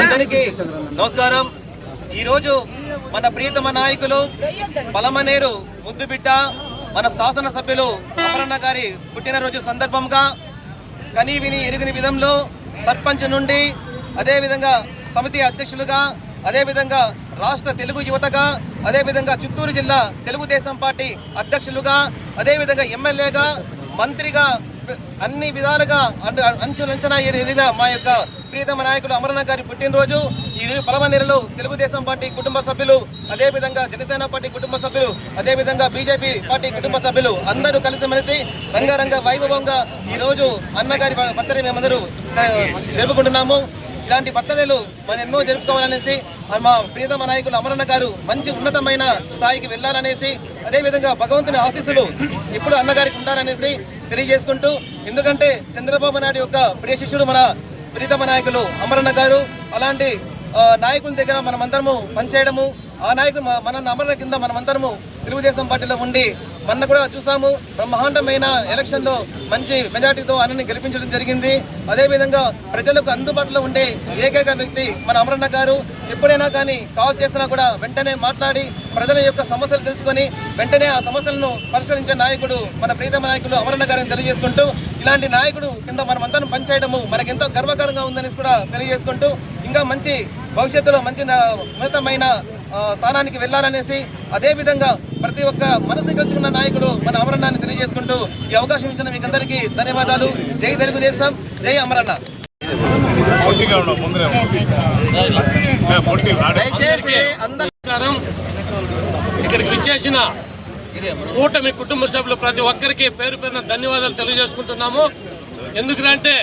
అందరికీ నమస్కారం. ఈరోజు మన ప్రియతమ నాయకులు పలమనేరు ముద్దుబిడ్డ మన శాసనసభ్యులు అమరన్న గారి పుట్టినరోజు సందర్భంగా కనీవిని ఎరుగని విధంలో సర్పంచ్ నుండి అదేవిధంగా సమితి అధ్యక్షులుగా, అదేవిధంగా రాష్ట్ర తెలుగు యువతగా, అదేవిధంగా చిత్తూరు జిల్లా తెలుగుదేశం పార్టీ అధ్యక్షులుగా, అదేవిధంగా ఎమ్మెల్యేగా, మంత్రిగా అన్ని విధాలుగా అంచులంచనా ఎదిగిన మా యొక్క ప్రియతమ నాయకులు అమరన్న గారి పుట్టినరోజు ఈ పలమనేరులో తెలుగుదేశం పార్టీ కుటుంబ సభ్యులు, అదేవిధంగా జనసేన పార్టీ కుటుంబ సభ్యులు, అదేవిధంగా బీజేపీ పార్టీ కుటుంబ సభ్యులు అందరూ కలిసిమెలిసి రంగరంగ వైభవంగా ఈరోజు అన్నగారి బర్త్డే మేమందరూ జరుపుకుంటున్నాము. ఇలాంటి బర్త్డేలు మనం ఎన్నో జరుపుకోవాలనేసి మా ప్రియతమ నాయకులు అమరన్న గారు మంచి ఉన్నతమైన స్థాయికి వెళ్ళాలనేసి, అదేవిధంగా భగవంతుని ఆశీస్సులు ఇప్పుడు అన్నగారికి ఉండాలనేసి తెలియజేసుకుంటూ, ఎందుకంటే చంద్రబాబు నాయుడు యొక్క ప్రియ శిష్యుడు మన ప్రియతమ నాయకులు అమరన్న గారు. అలాంటి నాయకుల దగ్గర మనమందరము పనిచేయడము, ఆ నాయకుడు మన అమరన్న కింద మనమందరము తెలుగుదేశం పార్టీలో ఉండి మొన్న కూడా చూసాము, బ్రహ్మాండమైన ఎలక్షన్లో మంచి మెజార్టీతో అన్నని గెలిపించడం జరిగింది. అదేవిధంగా ప్రజలకు అందుబాటులో ఉండే ఏకైక వ్యక్తి మన అమరన్న గారు. ఎప్పుడైనా కానీ కాల్ చేసినా కూడా వెంటనే మాట్లాడి ప్రజల యొక్క సమస్యలు తెలుసుకొని వెంటనే ఆ సమస్యలను పరిష్కరించే నాయకుడు మన ప్రియతమ నాయకులు అమరన్న గారిని తెలియజేసుకుంటూ, ఇలాంటి నాయకుడు కింద మనమందరం పనిచేయడము మనకెంతో గర్వకారంగా ఉందనేసి కూడా తెలియజేసుకుంటూ, ఇంకా మంచి భవిష్యత్తులో మంచి ఉన్నతమైన స్థానానికి వెళ్ళాలనేసి, అదేవిధంగా ప్రతి ఒక్క మనసు గెలుచుకున్న నాయకుడు మన అమరన్నాన్ని తెలియజేసుకుంటూ ఈ అవకాశం ఇచ్చిన మీకు అందరికీ ధన్యవాదాలు. జై తెలుగుదేశం, జై అమరన్న. దయచేసి ఇక్కడికి విచ్చేసిన కూటమి కుటుంబ సభ్యులు ప్రతి ఒక్కరికి పేరు పేరున ధన్యవాదాలు తెలియజేసుకుంటున్నాము. ఎందుకంటే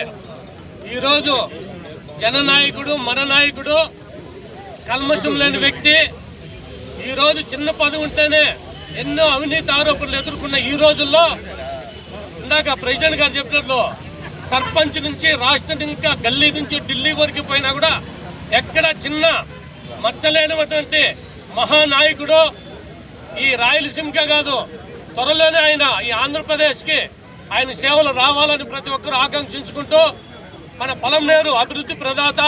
ఈరోజు జననాయకుడు, మన నాయకుడు, కల్మషం లేని వ్యక్తి. ఈరోజు చిన్న పదవి ఉంటేనే ఎన్నో అవినీతి ఆరోపణలు ఎదుర్కొన్న ఈ రోజుల్లో ఇందాక ప్రెసిడెంట్ గారు చెప్పినట్లు సర్పంచ్ నుంచి రాష్ట్రం ఇంకా గల్లీ నుంచి ఢిల్లీ వరకు పోయినా కూడా ఎక్కడ చిన్న మచ్చలేనటువంటి మహానాయకుడు. ఈ రాయలసీమకే కాదు, త్వరలోనే ఆయన ఈ ఆంధ్రప్రదేశ్కి ఆయన సేవలు రావాలని ప్రతి ఒక్కరూ ఆకాంక్షించుకుంటూ, మన పలమనేరు అభివృద్ధి ప్రదాత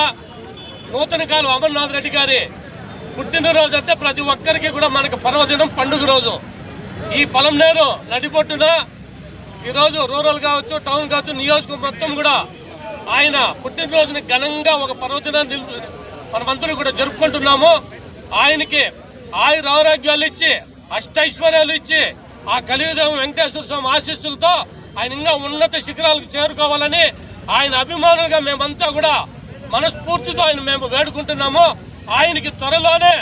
నూతన కాలు అమర్నాథ్ రెడ్డి గారి పుట్టినరోజు అంటే ప్రతి ఒక్కరికి కూడా మనకు పర్వదినం, పండుగ రోజు. ఈ పలమనేరు నడిబొట్టున ఈరోజు రూరల్ కావచ్చు, టౌన్ కావచ్చు, నియోజకవర్గం మొత్తం కూడా ఆయన పుట్టినరోజుని ఘనంగా ఒక పర్వదినాన్ని మనమందరూ కూడా జరుపుకుంటున్నాము. ఆయనకి ఆయురారోగ్యాలు ఇచ్చి, అష్టైశ్వర్యాలు ఇచ్చి, ఆ కలియుగం వెంకటేశ్వర స్వామి ఆశీస్సులతో ఆయన ఇంకా ఉన్నత శిఖరాలకు చేరుకోవాలని ఆయన అభిమానులుగా మేమంతా కూడా మనస్ఫూర్తితో ఆయన మేము వేడుకుంటున్నాము. ఆయనకి త్వరలోనే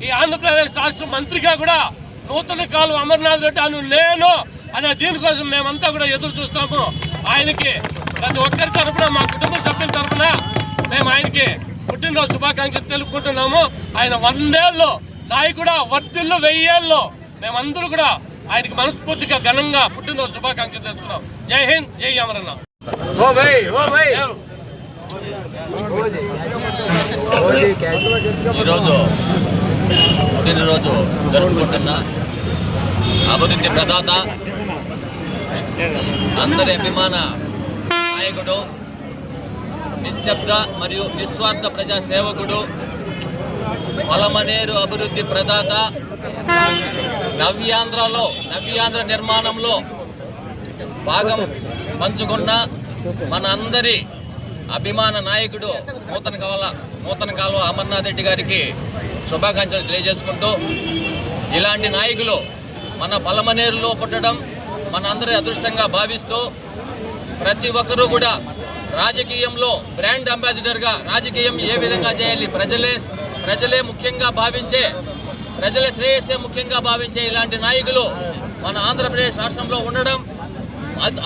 ఈ ఆంధ్రప్రదేశ్ రాష్ట్ర మంత్రిగా కూడా నూతన కాలు అమర్నాథ్ రెడ్డి అను నేను అనే దీనికోసం మేమంతా కూడా ఎదురు చూస్తాము. ఆయనకి ప్రతి ఒక్కరి తరఫున, మా కుటుంబ సభ్యుల తరఫున మేము ఆయనకి పుట్టినరోజు శుభాకాంక్షలు తెలుపుకుంటున్నాము. ఆయన 100 ఏళ్ళు నాయకుడా, వర్ధిల్లు 1000 ఏళ్ళు మేమందరూ కూడా ఆయనకి మనస్ఫూర్తిగా ఘనంగా పుట్టినరోజు శుభాకాంక్షలు తెలుసుకున్నాం. జై హింద్, జై అమరన్న. ఈరోజు పుట్టినరోజు జరుపుకుంటున్న అభివృద్ధి ప్రదాత, అందరి అభిమాన నాయకుడు, నిశ్శబ్ద మరియు నిస్వార్థ ప్రజా సేవకుడు, పలమనేరు అభివృద్ధి ప్రదాత, నవ్యాంధ్ర నిర్మాణంలో భాగం పంచుకున్న మన అందరి అభిమాన నాయకుడు నూతన కాలువ అమర్నాథ్ రెడ్డి గారికి శుభాకాంక్షలు తెలియజేసుకుంటూ, ఇలాంటి నాయకులు మన పలమనేరులో పుట్టడం మన అందరి అదృష్టంగా భావిస్తూ, ప్రతి ఒక్కరూ కూడా రాజకీయంలో బ్రాండ్ అంబాసిడర్గా రాజకీయం ఏ విధంగా చేయాలి, ప్రజలే ముఖ్యంగా భావించే, ప్రజల శ్రేయస్సే ముఖ్యంగా భావించే ఇలాంటి నాయకులు మన ఆంధ్రప్రదేశ్ రాష్ట్రంలో ఉండడం,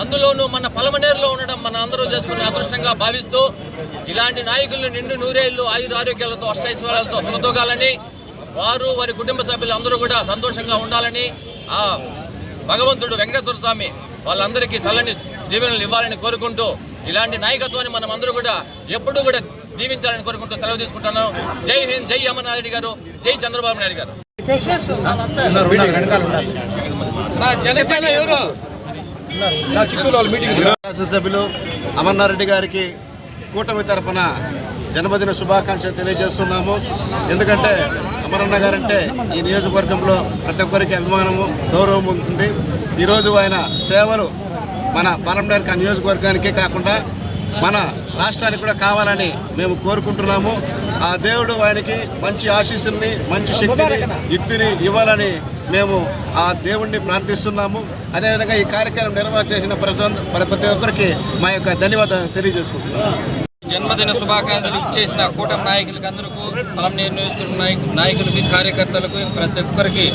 అందులోనూ మన పలమనేరులో ఉండడం మన అందరూ చేసుకునే అదృష్టంగా భావిస్తూ, ఇలాంటి నాయకులను నిండు నూరేళ్లు ఆయురారోగ్యాలతో అష్టైశ్వర్యాలతో తొలతొగాలని, వారి కుటుంబ సభ్యులు అందరూ కూడా సంతోషంగా ఉండాలని ఆ భగవంతుడు వెంకటేశ్వర స్వామి వాళ్ళందరికీ చల్లని దీవెనలు ఇవ్వాలని కోరుకుంటూ, ఇలాంటి నాయకత్వాన్ని మనం అందరూ కూడా ఎప్పుడూ కూడా దీవించాలని కోరుకుంటూ సెలవు తీసుకుంటున్నాను. జై హింద్, జై అమర్నాథ్ రెడ్డి గారు, జై చంద్రబాబు నాయుడు గారు. శాసనసభ్యులు అమర్నాథ్ రెడ్డి గారికి కూటమి తరపున జన్మదిన శుభాకాంక్షలు తెలియజేస్తున్నాము. ఎందుకంటే అమరన్న గారంటే ఈ నియోజకవర్గంలో ప్రతి ఒక్కరికి అభిమానము, గౌరవం ఉంటుంది. ఈరోజు ఆయన సేవలు మన పలమనేరు నియోజకవర్గానికే కాకుండా మన రాష్ట్రానికి కూడా కావాలని మేము కోరుకుంటున్నాము. ఆ దేవుడు ఆయనకి మంచి ఆశీస్సుల్ని, మంచి శక్తిని, యుక్తిని ఇవ్వాలని మేము ఆ దేవుణ్ణి ప్రార్థిస్తున్నాము. అదేవిధంగా ఈ కార్యక్రమం నిర్వహణ చేసిన ప్రతి ఒక్కరికి మా యొక్క ధన్యవాదాలు తెలియజేసుకుంటున్నాము. జన్మదిన శుభాకాంక్షలు ఇచ్చేసిన కూటమి నాయకులకి అందరికీ, పలమనేరు నియోజకవర్గ నాయకులకి, కార్యకర్తలకు ప్రతి ఒక్కరికి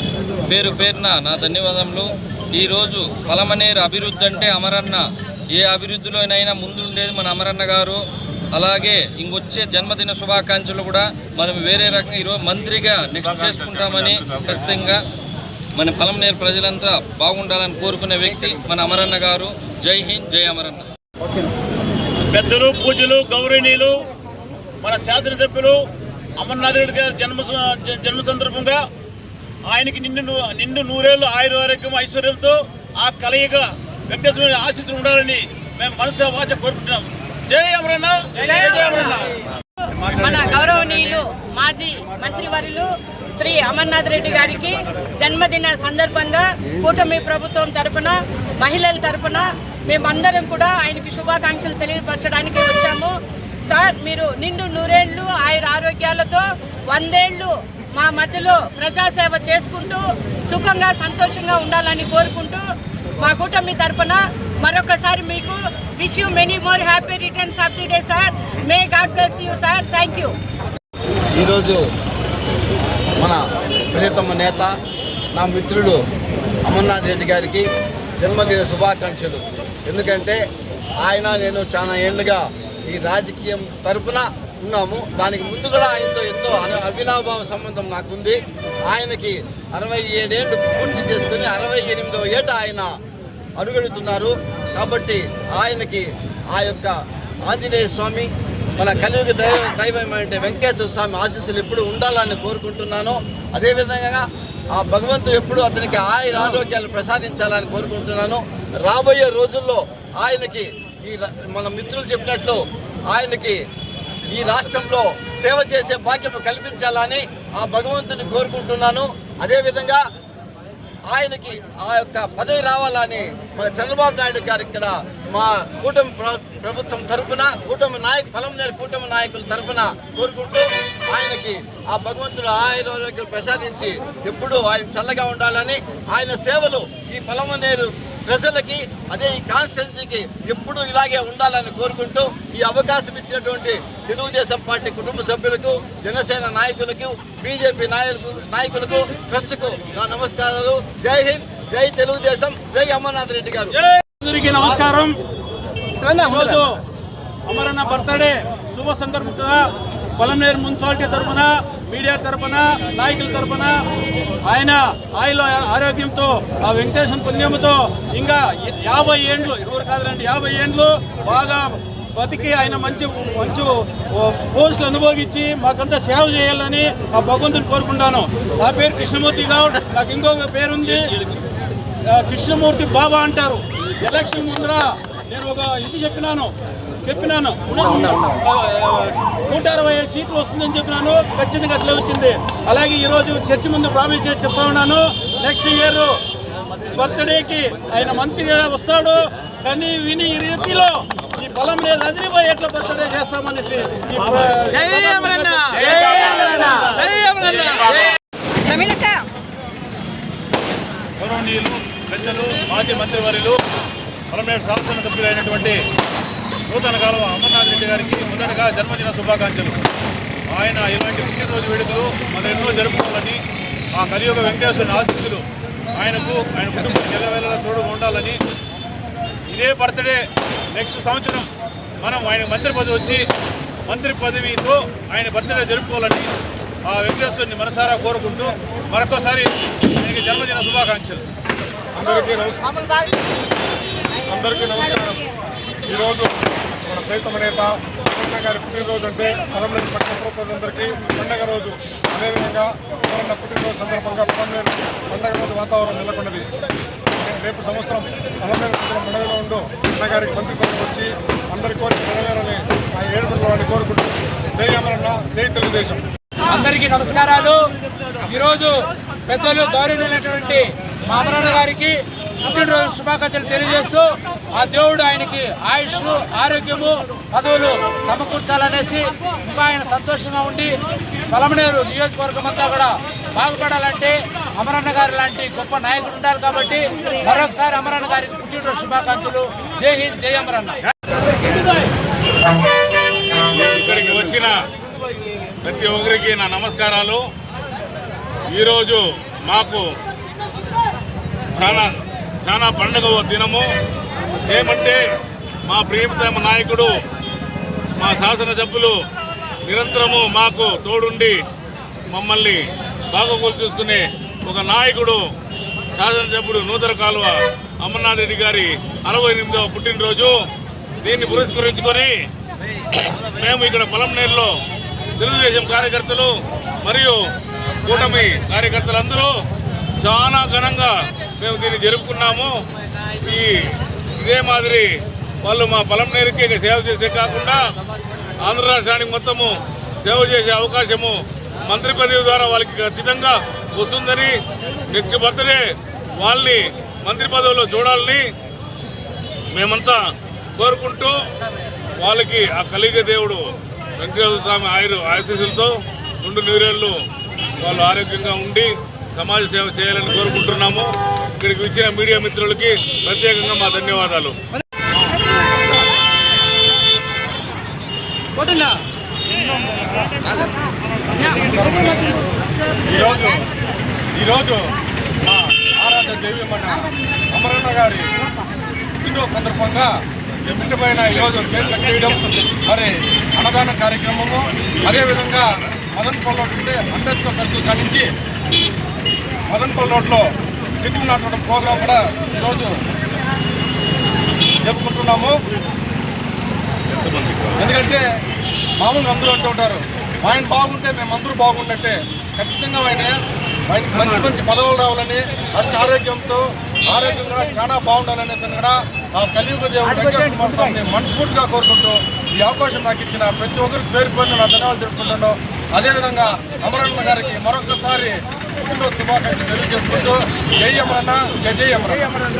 పేరు పేరున నా ధన్యవాదములు. ఈరోజు పలమనేరు అభివృద్ధి అంటే అమరన్న, ఏ అభివృద్ధిలోనైనా ముందుండేది మన అమరన్న గారు. అలాగే ఇంకొచ్చే జన్మదిన శుభాకాంక్షలు కూడా మనం వేరే రకంగా ఈరోజు మంత్రిగా నెక్స్ట్ చేసుకుంటామని ఖచ్చితంగా మన పలమనేరు ప్రజలంతా బాగుండాలని కోరుకునే వ్యక్తి మన అమరన్న గారు. జై హింద్, జై అమరన్న. పెద్దలు, పూజలు, గౌరవనీయులు, మన శాసనసభ్యులు అమర్నాథ్ రెడ్డి గారి జన్మ సందర్భంగా ఆయనకి నిండు నూరేళ్ళు ఆయురారోగ్యం ఐశ్వర్యంతో ఆ కలయిక వెంకటేశ్వర ఆశీస్సులు ఉండాలని మేము మనసు వాచ కోరుకుంటున్నాం. జై అమరన్న, జై అమరన్న. మన గౌరవనీయులు మాజీ మంత్రివర్యులు శ్రీ అమర్నాథ్ రెడ్డి గారికి జన్మదిన సందర్భంగా కూటమి ప్రభుత్వం తరఫున, మహిళల తరఫున మేమందరం కూడా ఆయనకి శుభాకాంక్షలు తెలియపరచడానికి వచ్చాము. సార్, మీరు నిండు నూరేళ్లు ఆరోగ్యాలతో 100 ఏళ్ళు మా మధ్యలో ప్రజాసేవ చేసుకుంటూ సుఖంగా సంతోషంగా ఉండాలని కోరుకుంటూ మా కూటమి తరఫున మరొకసారి మీకు wish you many more happy returns of the day sir. May God bless you sir. Thank you. ఈరోజు మన ప్రియతమ నేత, నా మిత్రుడు అమర్నాథ్ రెడ్డి గారికి జన్మదిన శుభాకాంక్షలు. ఎందుకంటే నేను చాలా ఏళ్ళుగా ఈ రాజకీయం తరపున ఉన్నాము. దానికి ముందు కూడా ఆయనతో ఎంతో అవినాభావ సంబంధం నాకుంది. ఆయనకి 67 ఏళ్ళు పూర్తి చేసుకుని 68వ ఏట ఆయన అడుగడుతున్నారు. కాబట్టి ఆయనకి ఆ యొక్క ఆంజనేయ స్వామి, మన కలియుగ దైవమైనటువంటి వెంకటేశ్వర స్వామి ఆశీస్సులు ఎప్పుడు ఉండాలని కోరుకుంటున్నాను. అదేవిధంగా ఆ భగవంతుడు ఎప్పుడు అతనికి ఆరోగ్యాలు ప్రసాదించాలని కోరుకుంటున్నాను. రాబోయే రోజుల్లో ఆయనకి మన మిత్రులు చెప్పినట్లు ఆయనకి ఈ రాష్ట్రంలో సేవ చేసే భాగ్యం కల్పించాలని ఆ భగవంతుని కోరుకుంటున్నాను. అదేవిధంగా ఆయనకి ఆ యొక్క పదవి రావాలని మన చంద్రబాబు నాయుడు గారు ఇక్కడ మా కూటమి ప్రభుత్వం తరఫున, పలమనేరు కూటమి నాయకుల తరఫున కోరుకుంటూ ఆయనకి ఆ భగవంతుడు ఆరోగ్యాలు ప్రసాదించి ఎప్పుడూ ఆయన చల్లగా ఉండాలని, ఆయన సేవలు ఈ పలమనేరు ప్రజలకి, అదే ఈ కాన్స్టిట్యున్సీకి ఎప్పుడూ ఇలాగే ఉండాలని కోరుకుంటూ ఈ అవకాశం ఇచ్చినటువంటి తెలుగుదేశం పార్టీ కుటుంబ సభ్యులకు, జనసేన నాయకులకు, బీజేపీ నాయకులకు, ప్రెస్కు నా నమస్కారాలు. జై హింద్, జై తెలుగుదేశం, జై అమర్నాథ్ రెడ్డి గారు. అందరికీ నమస్కారం. ఈరోజు అమరన్న బర్త్డే శుభ సందర్భంగా పలమనేరు మున్సిపాలిటీ తరఫున, మీడియా తరఫున, నాయకుల తరఫున ఆయన ఆరోగ్యంతో, ఆ వెంకటేశ్వర పుణ్యముతో ఇంకా 50 ఏండ్లు, 20 కాదులండి 50 ఏండ్లు బాగా బతికి ఆయన మంచి పోస్టులు అనుభవించి మాకంతా సేవ చేయాలని ఆ భగవంతుని కోరుకుంటాను. నా పేరు కృష్ణమూర్తి గౌడ్. నాకు ఇంకొక పేరుంది, కృష్ణమూర్తి బాబా అంటారు. ఎలక్షన్ ముందర నేను ఒక ఇది చెప్పినాను 165 సీట్లు వస్తుందని చెప్పినాను. ఖచ్చితంగా అట్లే వచ్చింది. అలాగే ఈరోజు చర్చి ముందు ప్రామిస్ చేసి చెప్తా ఉన్నాను, నెక్స్ట్ ఇయర్ బర్త్డేకి ఆయన మంత్రిగా వస్తాడు. కానీ విని ఈ రీతిలో ఈ పొలం లేదు అదిరిపోయి ఎట్లా బర్త్డే చేస్తామనేసి గౌరవనీయులు పెద్దలు మాజీ మంత్రివర్యులు పొలంనేరు శాసనసభ్యులైనటువంటి నూతన కాలువ అమర్నాథ్ రెడ్డి గారికి మొదటగా జన్మదిన శుభాకాంక్షలు. ఆయన ఇలాంటి పుట్టినరోజు వేడుకలు మనం ఎన్నో జరుపుకోవాలని, ఆ కలియుగ వెంకటేశ్వరుని ఆశీస్సులు ఆయనకు ఆయన కుటుంబానికి ఎల్లవేళలా తోడుగా ఉండాలని, ఇదే బర్త్డే నెక్స్ట్ సంవత్సరం మనం ఆయన మంత్రి పదవి వచ్చి మంత్రి పదవితో ఆయన బర్త్డే జరుపుకోవాలని ఆ వెంకటేశ్వరుని మనసారా కోరుకుంటూ మరొకసారి ఆయనకి జన్మదిన శుభాకాంక్షలు. అందరికీ నమస్కారం. ఈరోజు మన ప్రీతమ నేత అమరన్న గారి పుట్టినరోజు అంటే పొలంనేరు పట్టణ ప్రజలందరికీ పండగ రోజు. అదేవిధంగా అమరన్న పుట్టినరోజు సందర్భంగా పొలంనేరు పండగ రోజు వాతావరణం నెలకొన్నది. రేపు సంవత్సరం పొలంనేరు పండుగలో ఉండు అన్నగారికి మంత్రి పదవి వచ్చి అందరి కోరిక నెరవేరని ఆ ఏడుగురు కోరుకుంటూ జై అమరన్న, జై తెలుగుదేశం. అందరికీ నమస్కారాలు. ఈరోజు పెద్దలు గౌరవనీయులైనటువంటి మా అమరన్న గారికి పుట్టినరోజు శుభాకాంక్షలు తెలియజేస్తూ ఆ దేవుడు ఆయనకి ఆయుష్, ఆరోగ్యము, పదవులు సమకూర్చాలనేసి ఇంకా ఆయన సంతోషంగా ఉండి పొలంనేరు నియోజకవర్గం అంతా కూడా బాగుపడాలంటే అమరన్న గారి లాంటి గొప్ప నాయకుడు ఉండాలి. కాబట్టి మరొకసారి అమరన్న గారికి పుట్టినరోజు శుభాకాంక్షలు. జై హింద్, జై అమరన్న. ఇక్కడికి వచ్చిన ప్రతి ఒక్కరికి నా నమస్కారాలు. ఈరోజు మాకు చాలా పండుగ దినము. ఏమంటే మా ప్రియతమ నాయకుడు, మా శాసనసభ్యులు నిరంతరము మాకు తోడుండి మమ్మల్ని బాగోగులు చూసుకునే ఒక నాయకుడు, శాసనసభ్యుడు నూతన కాలువ అమర్నాథ్ రెడ్డి గారి 68వ పుట్టినరోజు. దీన్ని పురస్కరించుకొని మేము ఇక్కడ పొలంనేరులో తెలుగుదేశం కార్యకర్తలు మరియు కూటమి కార్యకర్తలందరూ చాలా ఘనంగా మేము దీన్ని జరుపుకున్నాము. ఇదే మాదిరి వాళ్ళు మా పొలంనేరుకి సేవ చేసే కాకుండా ఆంధ్ర రాష్ట్రానికి మొత్తము సేవ చేసే అవకాశము మంత్రి పదవి ద్వారా వాళ్ళకి ఖచ్చితంగా వస్తుందని, నెక్స్ట్ బర్త్డే వాళ్ళని మంత్రి పదవిలో చూడాలని మేమంతా కోరుకుంటూ వాళ్ళకి ఆ కలిగ దేవుడు వెంకటేశ్వర స్వామి ఆశీస్సులతో 2 నూరేళ్ళు వాళ్ళు ఆరోగ్యంగా ఉండి సమాజ సేవ చేయాలని కోరుకుంటున్నాము. ఇక్కడికి వచ్చిన మీడియా మిత్రులకి ప్రత్యేకంగా మా ధన్యవాదాలు. ఈరోజు మా ఆరాధ్య దైవమైన అమరన్న గారి పుట్టినరోజు సందర్భంగా మిట్టపైన ఈరోజు కేక్ కట్ చేయడం, మరి అన్నదాన కార్యక్రమము, అదేవిధంగా మదన్పల్లి రోడ్ ఉంటే అంబేద్కర్ సర్కిల్ కానించి మదన్పల్లి రోడ్లో చెట్లు నాటడం ప్రోగ్రాం కూడా ఈరోజు జరుపుకుంటున్నాము. ఎందుకంటే మామూలుగా అందరూ అంటూ ఉంటారు, ఆయన బాగుంటే మేము అందరూ బాగున్నట్టే. ఖచ్చితంగా ఆయనకి మంచి పదవులు రావాలని, అష్ట ఆరోగ్యంతో కూడా చాలా బాగుండాలనే కూడా ఆ కలియుగ దేవుడు వెంకటేశ్వర స్వామిని మనస్ఫూర్తిగా కోరుకుంటూ ఈ అవకాశం నాకు ఇచ్చిన ప్రతి ఒక్కరికి పేరు పేరున నా ధన్యవాదాలు తెలుపుకుంటున్నాను. అదేవిధంగా అమరన్న గారికి మరొకసారి పుట్టినరోజు శుభాకాంక్షలు తెలియజేసుకుంటూ జై అమరన్న, జై జై అమరన్న.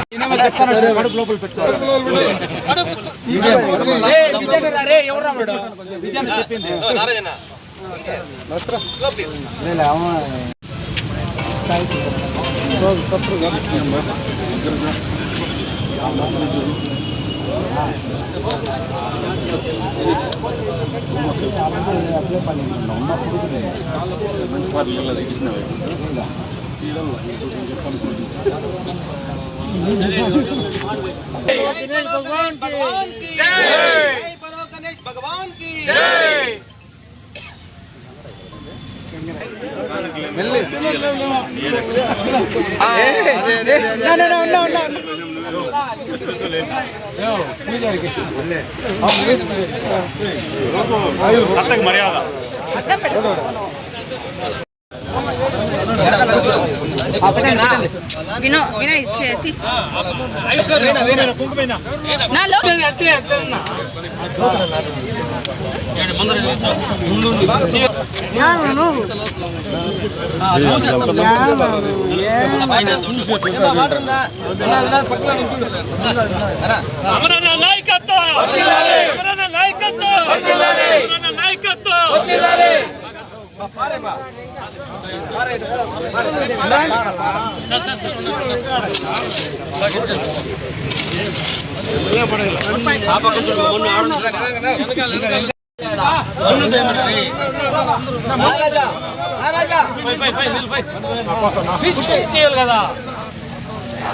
మర్యాద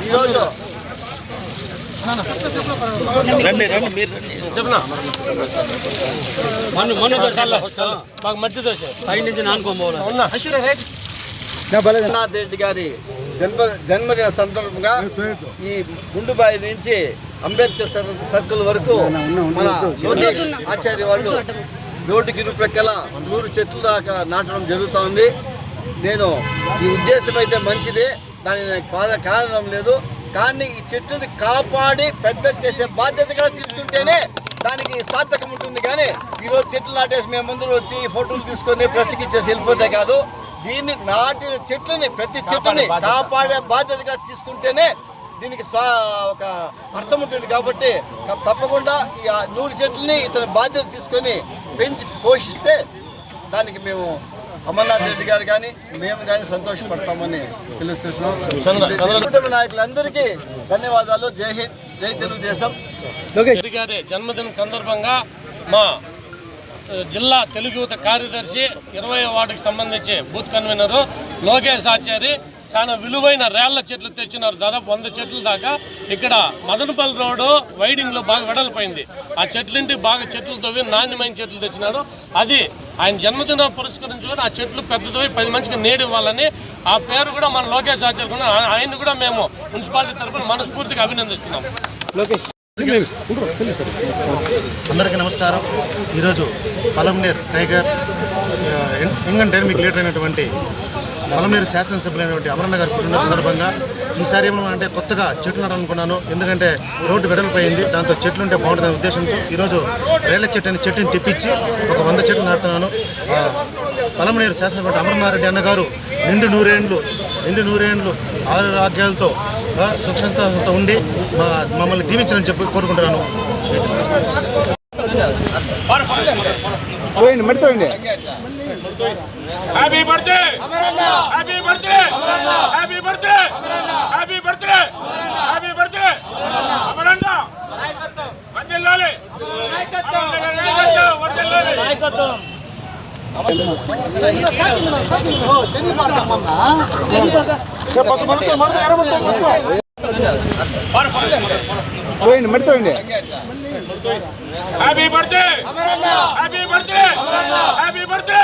ఈరోజు అమర్నాథ్ రెడ్డి గారి జన్మదిన సందర్భంగా ఈ గుండుబాయి నుంచి అంబేద్కర్ సర్కిల్ వరకు మన లోకేష్ ఆచార్య వాళ్ళు రోడ్డుకి ఇరుప్రక్కల 100 చెట్లు దాకా నాటడం జరుగుతోంది. నేను ఈ ఉద్దేశం అయితే మంచిదే, దాని కారణం లేదు. కానీ ఈ చెట్టుని కాపాడి పెద్ద చేసే బాధ్యత కూడా తీసుకుంటేనే దానికి సార్థకం ఉంటుంది. కానీ ఈరోజు చెట్లు నాటేసి మేము ముందు వచ్చి ఫోటోలు తీసుకొని ప్రెస్కి ఇచ్చేసి వెళ్ళిపోతే కాదు. దీన్ని నాటిన చెట్లని ప్రతి చెట్టుని కాపాడే బాధ్యత కూడా తీసుకుంటేనే దీనికి ఒక అర్థం ఉంటుంది. కాబట్టి తప్పకుండా ఈ 100 చెట్లని ఇతని బాధ్యత తీసుకొని పెంచి పోషిస్తే దానికి మేము అమర్నాథ్ రెడ్డి గారు కానీ మేము కానీ సంతోషపడతామని తెలియజేస్తున్నాం. కుటుంబ నాయకులందరికీ ధన్యవాదాలు. జై హింద్, జై తెలుగుదేశం. గారి జన్మదిన సందర్భంగా మా జిల్లా తెలుగు యువత కార్యదర్శి 20వ వార్డుకి సంబంధించి బూత్ కన్వీనరు లోకేష్ ఆచారి చాలా విలువైన రేళ్ల చెట్లు తెచ్చినారు. దాదాపు 100 చెట్లు దాకా. ఇక్కడ మదనపల్లి రోడ్డు వైడింగ్లో బాగా వెడల్పోయింది. ఆ చెట్లింటి బాగా చెట్లు తవ్వి నాణ్యమైన చెట్లు తెచ్చినాడు. అది ఆయన జన్మదిన పురస్కరించుకొని ఆ చెట్లు పెద్దదవి 10 మందికి నీడ ఇవ్వాలని ఆ పేరు కూడా మన లోకేష్ ఆచార్య కూడా ఆయన కూడా మేము మున్సిపాలిటీ తరఫున మనస్ఫూర్తిగా అభినందిస్తున్నాం. అందరికీ నమస్కారం. ఈరోజు Palamaner tiger young and dynamic leader అయినటువంటి పలమనేరు శాసనసభ్యులైనటువంటి అమరన్న గారి పుట్టిన సందర్భంగా ఈసారి ఏమంటే కొత్తగా చెట్లు నాటాలనుకున్నాను. ఎందుకంటే రోడ్డు వెడల్పోయింది, దాంతో చెట్లు ఉంటే బాగుంటుందనే ఉద్దేశంతో ఈరోజు రేళ్ల చెట్టుని తెప్పించి ఒక 100 చెట్లు నాటుతున్నాను. పలమనేరు శాసనసభ్యుడు అమరనాథ్ రెడ్డి అన్నగారు నిండు నూరేండ్లు ఆరోగ్యాలతో సుఖంతో ఉండి మమ్మల్ని దీవించాలని చెప్పి కోరుకుంటున్నాను. Happy birthday, happy birthday, happy birthday, happy birthday, happy birthday. Amaranna వర్ధిల్లాలి, వర్ధిల్లాలి. Happy birthday, happy birthday, happy birthday,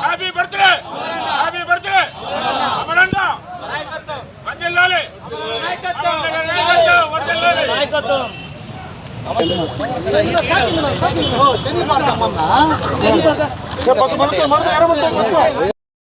happy birthday, happy birthday. Amaranna వర్ధిల్లాలి, వర్ధిల్లాలి.